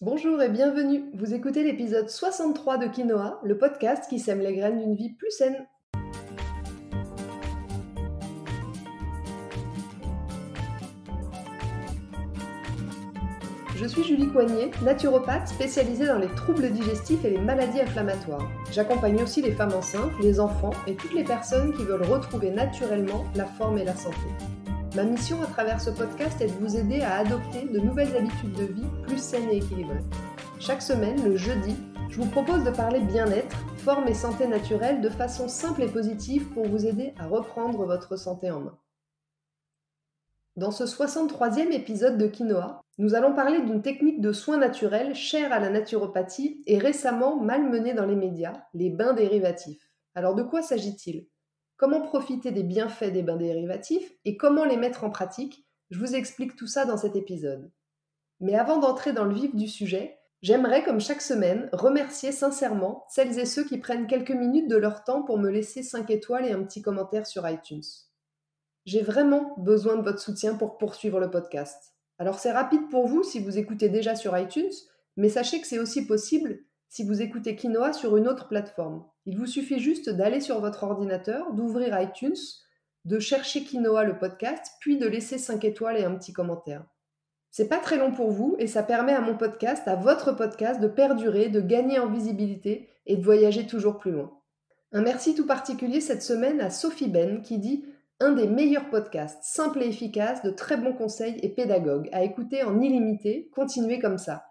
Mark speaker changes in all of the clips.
Speaker 1: Bonjour et bienvenue. Vous écoutez l'épisode 63 de Quinoa, le podcast qui sème les graines d'une vie plus saine. Je suis Julie Coignet, naturopathe spécialisée dans les troubles digestifs et les maladies inflammatoires. J'accompagne aussi les femmes enceintes, les enfants et toutes les personnes qui veulent retrouver naturellement la forme et la santé. Ma mission à travers ce podcast est de vous aider à adopter de nouvelles habitudes de vie plus saines et équilibrées. Chaque semaine, le jeudi, je vous propose de parler bien-être, forme et santé naturelle de façon simple et positive pour vous aider à reprendre votre santé en main. Dans ce 63e épisode de Quinoa, nous allons parler d'une technique de soins naturels chère à la naturopathie et récemment malmenée dans les médias, les bains dérivatifs. Alors de quoi s'agit-il ? Comment profiter des bienfaits des bains dérivatifs et comment les mettre en pratique ? Je vous explique tout ça dans cet épisode. Mais avant d'entrer dans le vif du sujet, j'aimerais, comme chaque semaine, remercier sincèrement celles et ceux qui prennent quelques minutes de leur temps pour me laisser 5 étoiles et un petit commentaire sur iTunes. J'ai vraiment besoin de votre soutien pour poursuivre le podcast. Alors c'est rapide pour vous si vous écoutez déjà sur iTunes, mais sachez que c'est aussi possible si vous écoutez Quinoa sur une autre plateforme. Il vous suffit juste d'aller sur votre ordinateur, d'ouvrir iTunes, de chercher Quinoa le podcast, puis de laisser 5 étoiles et un petit commentaire. C'est pas très long pour vous et ça permet à mon podcast, à votre podcast, de perdurer, de gagner en visibilité et de voyager toujours plus loin. Un merci tout particulier cette semaine à Sophie Ben qui dit « Un des meilleurs podcasts, simple et efficace, de très bons conseils et pédagogues, à écouter en illimité, continuez comme ça. »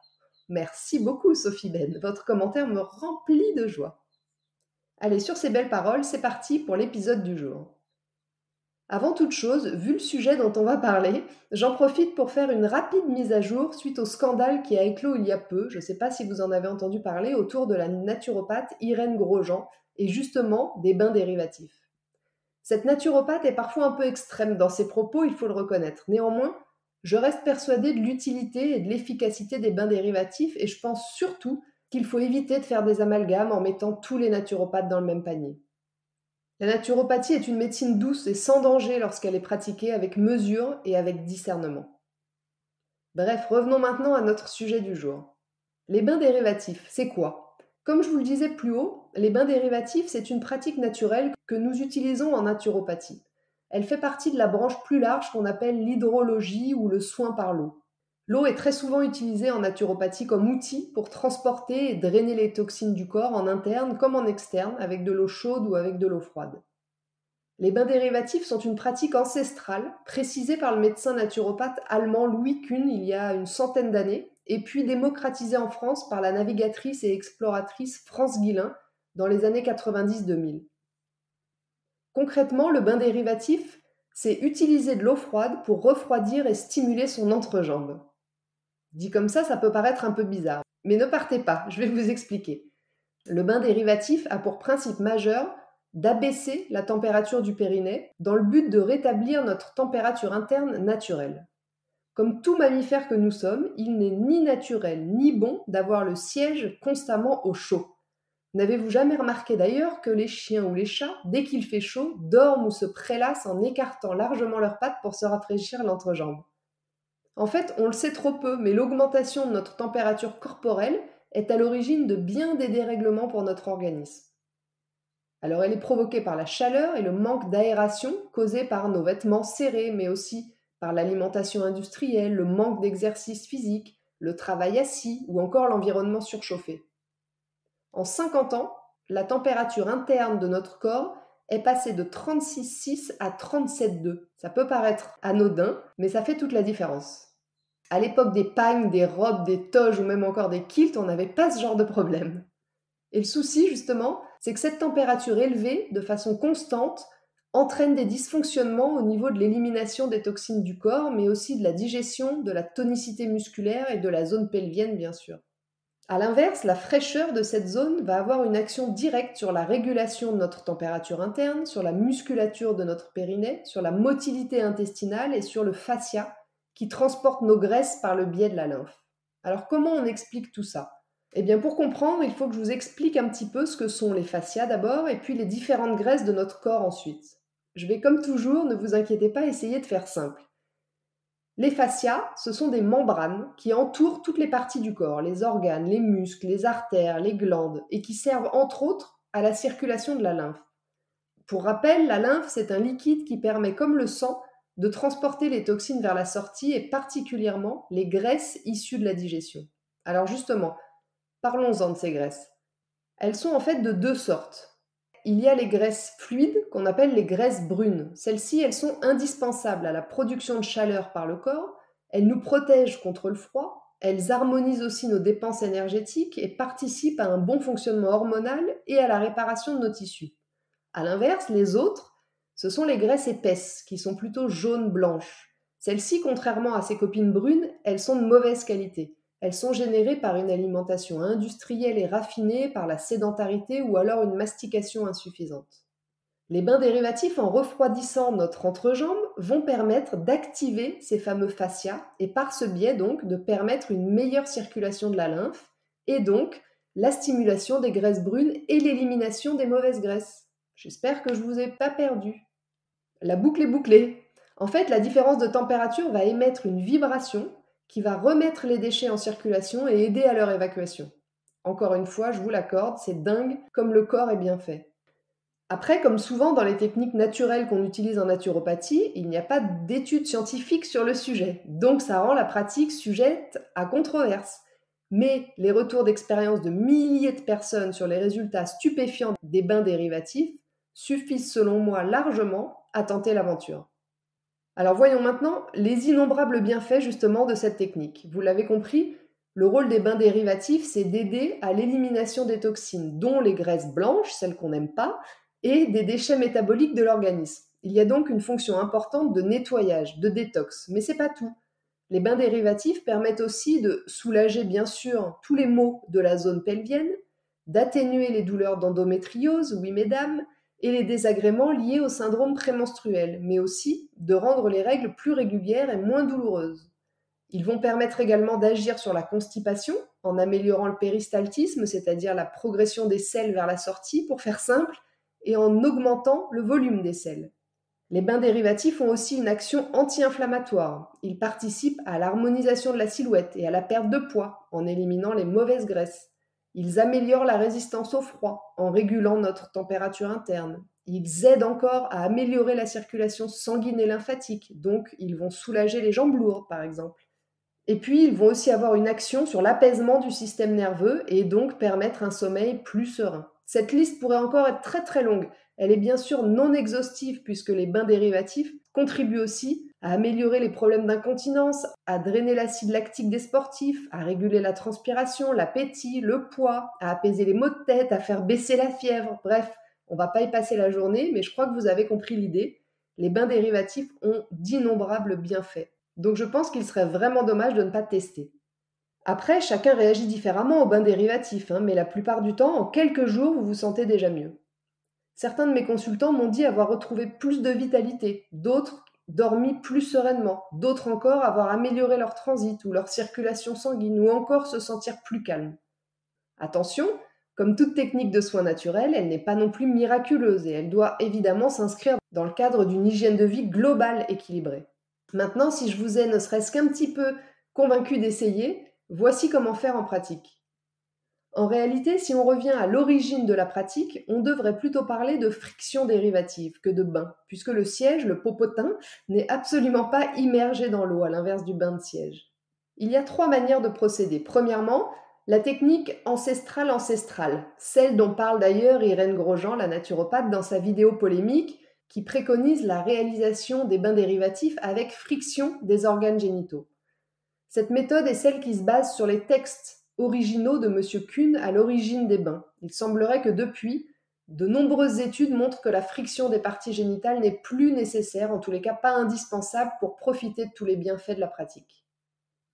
Speaker 1: Merci beaucoup Sophie Ben, votre commentaire me remplit de joie. Allez, sur ces belles paroles, c'est parti pour l'épisode du jour. Avant toute chose, vu le sujet dont on va parler, j'en profite pour faire une rapide mise à jour suite au scandale qui a éclos il y a peu, je ne sais pas si vous en avez entendu parler, autour de la naturopathe Irène Grosjean et justement des bains dérivatifs. Cette naturopathe est parfois un peu extrême dans ses propos, il faut le reconnaître. Néanmoins, je reste persuadée de l'utilité et de l'efficacité des bains dérivatifs et je pense surtout qu'il faut éviter de faire des amalgames en mettant tous les naturopathes dans le même panier. La naturopathie est une médecine douce et sans danger lorsqu'elle est pratiquée avec mesure et avec discernement. Bref, revenons maintenant à notre sujet du jour. Les bains dérivatifs, c'est quoi ? Comme je vous le disais plus haut, les bains dérivatifs, c'est une pratique naturelle que nous utilisons en naturopathie. Elle fait partie de la branche plus large qu'on appelle l'hydrologie ou le soin par l'eau. L'eau est très souvent utilisée en naturopathie comme outil pour transporter et drainer les toxines du corps en interne comme en externe, avec de l'eau chaude ou avec de l'eau froide. Les bains dérivatifs sont une pratique ancestrale, précisée par le médecin naturopathe allemand Louis Kuhn il y a une centaine d'années, et puis démocratisée en France par la navigatrice et exploratrice France Guillain dans les années 90-2000. Concrètement, le bain dérivatif, c'est utiliser de l'eau froide pour refroidir et stimuler son entrejambe. Dit comme ça peut paraître un peu bizarre, mais ne partez pas, je vais vous expliquer. Le bain dérivatif a pour principe majeur d'abaisser la température du périnée dans le but de rétablir notre température interne naturelle. Comme tout mammifère que nous sommes, il n'est ni naturel ni bon d'avoir le siège constamment au chaud. N'avez-vous jamais remarqué d'ailleurs que les chiens ou les chats, dès qu'il fait chaud, dorment ou se prélassent en écartant largement leurs pattes pour se rafraîchir l'entrejambe ? En fait, on le sait trop peu, mais l'augmentation de notre température corporelle est à l'origine de bien des dérèglements pour notre organisme. Alors elle est provoquée par la chaleur et le manque d'aération causé par nos vêtements serrés, mais aussi par l'alimentation industrielle, le manque d'exercice physique, le travail assis ou encore l'environnement surchauffé. En 50 ans, la température interne de notre corps est passée de 36,6 à 37,2. Ça peut paraître anodin, mais ça fait toute la différence. À l'époque des pagnes, des robes, des toges ou même encore des kilts, on n'avait pas ce genre de problème. Et le souci, justement, c'est que cette température élevée, de façon constante, entraîne des dysfonctionnements au niveau de l'élimination des toxines du corps, mais aussi de la digestion, de la tonicité musculaire et de la zone pelvienne, bien sûr. A l'inverse, la fraîcheur de cette zone va avoir une action directe sur la régulation de notre température interne, sur la musculature de notre périnée, sur la motilité intestinale et sur le fascia qui transporte nos graisses par le biais de la lymphe. Alors comment on explique tout ça ? Eh bien pour comprendre, il faut que je vous explique un petit peu ce que sont les fascias d'abord et puis les différentes graisses de notre corps ensuite. Je vais comme toujours, ne vous inquiétez pas, essayer de faire simple. Les fascias, ce sont des membranes qui entourent toutes les parties du corps, les organes, les muscles, les artères, les glandes, et qui servent entre autres à la circulation de la lymphe. Pour rappel, la lymphe, c'est un liquide qui permet, comme le sang, de transporter les toxines vers la sortie et particulièrement les graisses issues de la digestion. Alors justement, parlons-en de ces graisses. Elles sont en fait de deux sortes. Il y a les graisses fluides qu'on appelle les graisses brunes. Celles-ci, elles sont indispensables à la production de chaleur par le corps, elles nous protègent contre le froid, elles harmonisent aussi nos dépenses énergétiques et participent à un bon fonctionnement hormonal et à la réparation de nos tissus. A l'inverse, les autres, ce sont les graisses épaisses, qui sont plutôt jaunes-blanches. Celles-ci, contrairement à ses copines brunes, elles sont de mauvaise qualité. Elles sont générées par une alimentation industrielle et raffinée, par la sédentarité ou alors une mastication insuffisante. Les bains dérivatifs, en refroidissant notre entrejambe, vont permettre d'activer ces fameux fascias et par ce biais donc de permettre une meilleure circulation de la lymphe et donc la stimulation des graisses brunes et l'élimination des mauvaises graisses. J'espère que je ne vous ai pas perdu. La boucle est bouclée. En fait, la différence de température va émettre une vibration qui va remettre les déchets en circulation et aider à leur évacuation. Encore une fois, je vous l'accorde, c'est dingue comme le corps est bien fait. Après, comme souvent dans les techniques naturelles qu'on utilise en naturopathie, il n'y a pas d'études scientifiques sur le sujet, donc ça rend la pratique sujette à controverse. Mais les retours d'expérience de milliers de personnes sur les résultats stupéfiants des bains dérivatifs suffisent selon moi largement à tenter l'aventure. Alors voyons maintenant les innombrables bienfaits justement de cette technique. Vous l'avez compris, le rôle des bains dérivatifs, c'est d'aider à l'élimination des toxines, dont les graisses blanches, celles qu'on n'aime pas, et des déchets métaboliques de l'organisme. Il y a donc une fonction importante de nettoyage, de détox, mais c'est pas tout. Les bains dérivatifs permettent aussi de soulager bien sûr tous les maux de la zone pelvienne, d'atténuer les douleurs d'endométriose, oui mesdames, et les désagréments liés au syndrome prémenstruel, mais aussi de rendre les règles plus régulières et moins douloureuses. Ils vont permettre également d'agir sur la constipation en améliorant le péristaltisme, c'est-à-dire la progression des selles vers la sortie, pour faire simple, et en augmentant le volume des selles. Les bains dérivatifs ont aussi une action anti-inflammatoire. Ils participent à l'harmonisation de la silhouette et à la perte de poids en éliminant les mauvaises graisses. Ils améliorent la résistance au froid en régulant notre température interne. Ils aident encore à améliorer la circulation sanguine et lymphatique, donc ils vont soulager les jambes lourdes par exemple. Et puis ils vont aussi avoir une action sur l'apaisement du système nerveux et donc permettre un sommeil plus serein. Cette liste pourrait encore être très très longue. Elle est bien sûr non exhaustive puisque les bains dérivatifs contribuent aussi à améliorer les problèmes d'incontinence, à drainer l'acide lactique des sportifs, à réguler la transpiration, l'appétit, le poids, à apaiser les maux de tête, à faire baisser la fièvre. Bref, on ne va pas y passer la journée, mais je crois que vous avez compris l'idée. Les bains dérivatifs ont d'innombrables bienfaits. Donc je pense qu'il serait vraiment dommage de ne pas tester. Après, chacun réagit différemment aux bains dérivatifs, mais la plupart du temps, en quelques jours, vous vous sentez déjà mieux. Certains de mes consultants m'ont dit avoir retrouvé plus de vitalité, d'autres dormi plus sereinement, d'autres encore avoir amélioré leur transit ou leur circulation sanguine, ou encore se sentir plus calme. Attention, comme toute technique de soins naturels, elle n'est pas non plus miraculeuse et elle doit évidemment s'inscrire dans le cadre d'une hygiène de vie globale équilibrée. Maintenant, si je vous ai ne serait-ce qu'un petit peu convaincu d'essayer, voici comment faire en pratique. En réalité, si on revient à l'origine de la pratique, on devrait plutôt parler de friction dérivative que de bain, puisque le siège, le popotin, n'est absolument pas immergé dans l'eau, à l'inverse du bain de siège. Il y a 3 manières de procéder. Premièrement, la technique ancestrale, celle dont parle d'ailleurs Irène Grosjean, la naturopathe, dans sa vidéo polémique, qui préconise la réalisation des bains dérivatifs avec friction des organes génitaux. Cette méthode est celle qui se base sur les textes originaux de M. Kuhn à l'origine des bains. Il semblerait que depuis, de nombreuses études montrent que la friction des parties génitales n'est plus nécessaire, en tous les cas pas indispensable pour profiter de tous les bienfaits de la pratique.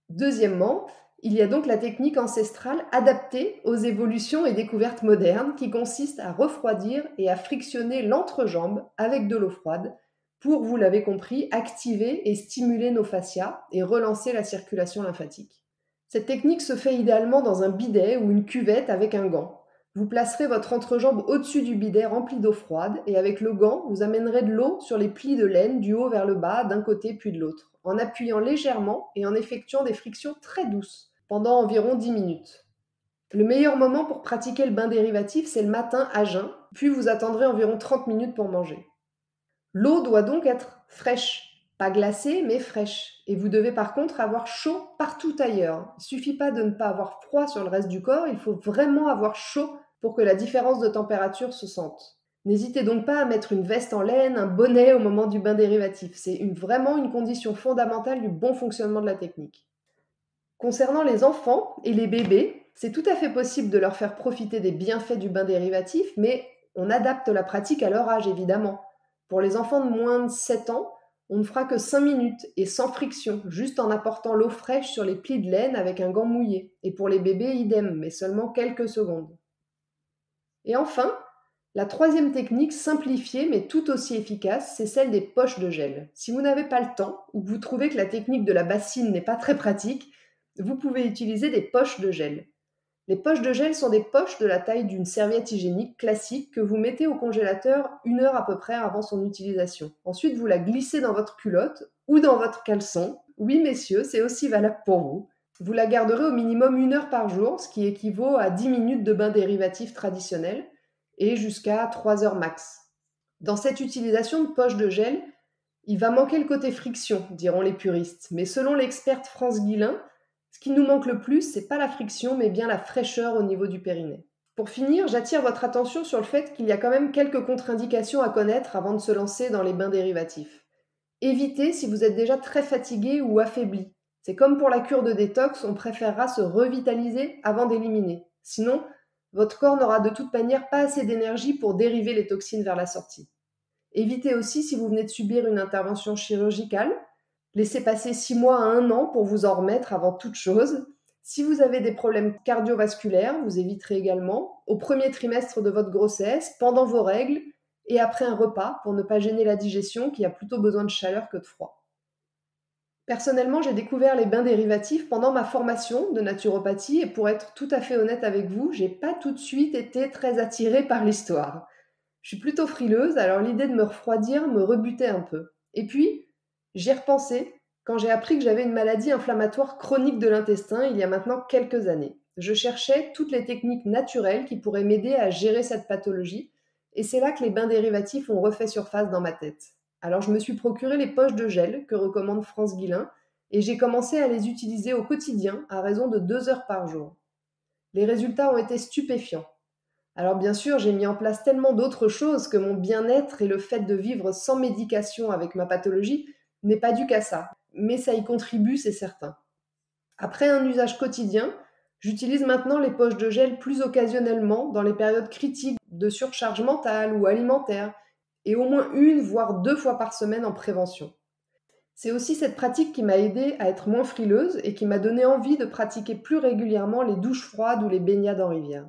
Speaker 1: Deuxièmement, il y a donc la technique ancestrale adaptée aux évolutions et découvertes modernes qui consiste à refroidir et à frictionner l'entrejambe avec de l'eau froide pour, vous l'avez compris, activer et stimuler nos fascias et relancer la circulation lymphatique. Cette technique se fait idéalement dans un bidet ou une cuvette avec un gant. Vous placerez votre entrejambe au-dessus du bidet rempli d'eau froide et avec le gant, vous amènerez de l'eau sur les plis de laine du haut vers le bas, d'un côté puis de l'autre, en appuyant légèrement et en effectuant des frictions très douces pendant environ 10 minutes. Le meilleur moment pour pratiquer le bain dérivatif, c'est le matin à jeun, puis vous attendrez environ 30 minutes pour manger. L'eau doit donc être fraîche, pas glacée, mais fraîche. Et vous devez par contre avoir chaud partout ailleurs. Il ne suffit pas de ne pas avoir froid sur le reste du corps, il faut vraiment avoir chaud pour que la différence de température se sente. N'hésitez donc pas à mettre une veste en laine, un bonnet au moment du bain dérivatif. C'est vraiment une condition fondamentale du bon fonctionnement de la technique. Concernant les enfants et les bébés, c'est tout à fait possible de leur faire profiter des bienfaits du bain dérivatif, mais on adapte la pratique à leur âge évidemment. Pour les enfants de moins de 7 ans, on ne fera que 5 minutes et sans friction, juste en apportant l'eau fraîche sur les plis de laine avec un gant mouillé. Et pour les bébés, idem, mais seulement quelques secondes. Et enfin, la troisième technique simplifiée mais tout aussi efficace, c'est celle des poches de gel. Si vous n'avez pas le temps ou que vous trouvez que la technique de la bassine n'est pas très pratique, vous pouvez utiliser des poches de gel. Les poches de gel sont des poches de la taille d'une serviette hygiénique classique que vous mettez au congélateur 1 heure à peu près avant son utilisation. Ensuite, vous la glissez dans votre culotte ou dans votre caleçon. Oui, messieurs, c'est aussi valable pour vous. Vous la garderez au minimum 1 heure par jour, ce qui équivaut à 10 minutes de bain dérivatif traditionnel et jusqu'à 3 heures max. Dans cette utilisation de poche de gel, il va manquer le côté friction, diront les puristes. Mais selon l'experte France Guillain, ce qui nous manque le plus, c'est pas la friction, mais bien la fraîcheur au niveau du périnée. Pour finir, j'attire votre attention sur le fait qu'il y a quand même quelques contre-indications à connaître avant de se lancer dans les bains dérivatifs. Évitez si vous êtes déjà très fatigué ou affaibli. C'est comme pour la cure de détox, on préférera se revitaliser avant d'éliminer. Sinon, votre corps n'aura de toute manière pas assez d'énergie pour dériver les toxines vers la sortie. Évitez aussi si vous venez de subir une intervention chirurgicale. Laissez passer 6 mois à 1 an pour vous en remettre avant toute chose. Si vous avez des problèmes cardiovasculaires, vous éviterez également au premier trimestre de votre grossesse, pendant vos règles et après un repas pour ne pas gêner la digestion qui a plutôt besoin de chaleur que de froid. Personnellement, j'ai découvert les bains dérivatifs pendant ma formation de naturopathie et pour être tout à fait honnête avec vous, j'ai pas tout de suite été très attirée par l'histoire. Je suis plutôt frileuse, alors l'idée de me refroidir me rebutait un peu. Et puis, j'y ai repensé quand j'ai appris que j'avais une maladie inflammatoire chronique de l'intestin il y a maintenant quelques années. Je cherchais toutes les techniques naturelles qui pourraient m'aider à gérer cette pathologie, et c'est là que les bains dérivatifs ont refait surface dans ma tête. Alors je me suis procuré les poches de gel que recommande France Guillain, et j'ai commencé à les utiliser au quotidien à raison de 2 heures par jour. Les résultats ont été stupéfiants. Alors bien sûr, j'ai mis en place tellement d'autres choses que mon bien-être et le fait de vivre sans médication avec ma pathologie n'est pas dû qu'à ça. Mais ça y contribue, c'est certain. Après un usage quotidien, j'utilise maintenant les poches de gel plus occasionnellement dans les périodes critiques de surcharge mentale ou alimentaire, et au moins 1 voire 2 fois par semaine en prévention. C'est aussi cette pratique qui m'a aidée à être moins frileuse et qui m'a donné envie de pratiquer plus régulièrement les douches froides ou les baignades en rivière.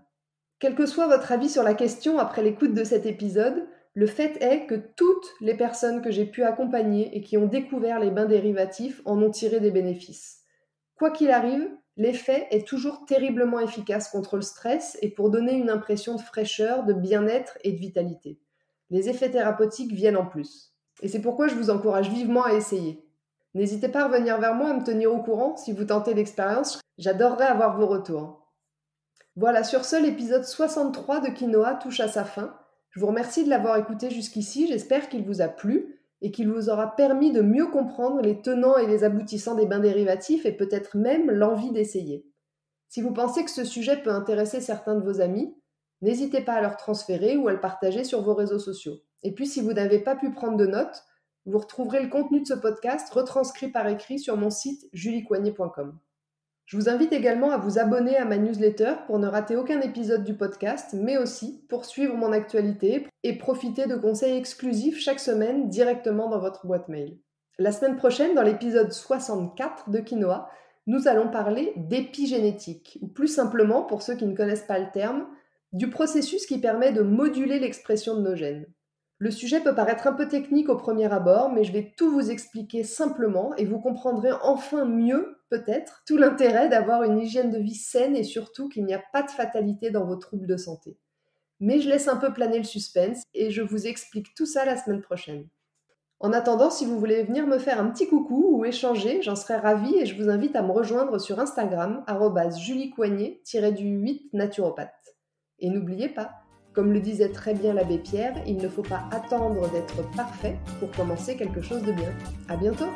Speaker 1: Quel que soit votre avis sur la question après l'écoute de cet épisode, le fait est que toutes les personnes que j'ai pu accompagner et qui ont découvert les bains dérivatifs en ont tiré des bénéfices. Quoi qu'il arrive, l'effet est toujours terriblement efficace contre le stress et pour donner une impression de fraîcheur, de bien-être et de vitalité. Les effets thérapeutiques viennent en plus. Et c'est pourquoi je vous encourage vivement à essayer. N'hésitez pas à revenir vers moi, à me tenir au courant si vous tentez l'expérience. J'adorerais avoir vos retours. Voilà, sur ce, l'épisode 63 de Quinoa touche à sa fin. Je vous remercie de l'avoir écouté jusqu'ici, j'espère qu'il vous a plu et qu'il vous aura permis de mieux comprendre les tenants et les aboutissants des bains dérivatifs et peut-être même l'envie d'essayer. Si vous pensez que ce sujet peut intéresser certains de vos amis, n'hésitez pas à leur transférer ou à le partager sur vos réseaux sociaux. Et puis si vous n'avez pas pu prendre de notes, vous retrouverez le contenu de ce podcast retranscrit par écrit sur mon site juliecoignet.com. Je vous invite également à vous abonner à ma newsletter pour ne rater aucun épisode du podcast, mais aussi pour suivre mon actualité et profiter de conseils exclusifs chaque semaine directement dans votre boîte mail. La semaine prochaine, dans l'épisode 64 de Quinoa, nous allons parler d'épigénétique, ou plus simplement, pour ceux qui ne connaissent pas le terme, du processus qui permet de moduler l'expression de nos gènes. Le sujet peut paraître un peu technique au premier abord, mais je vais tout vous expliquer simplement et vous comprendrez enfin mieux peut-être, tout l'intérêt d'avoir une hygiène de vie saine et surtout qu'il n'y a pas de fatalité dans vos troubles de santé. Mais je laisse un peu planer le suspense et je vous explique tout ça la semaine prochaine. En attendant, si vous voulez venir me faire un petit coucou ou échanger, j'en serais ravie et je vous invite à me rejoindre sur Instagram, @juliecoignet-8 naturopathe. Et n'oubliez pas, comme le disait très bien l'abbé Pierre, il ne faut pas attendre d'être parfait pour commencer quelque chose de bien. À bientôt!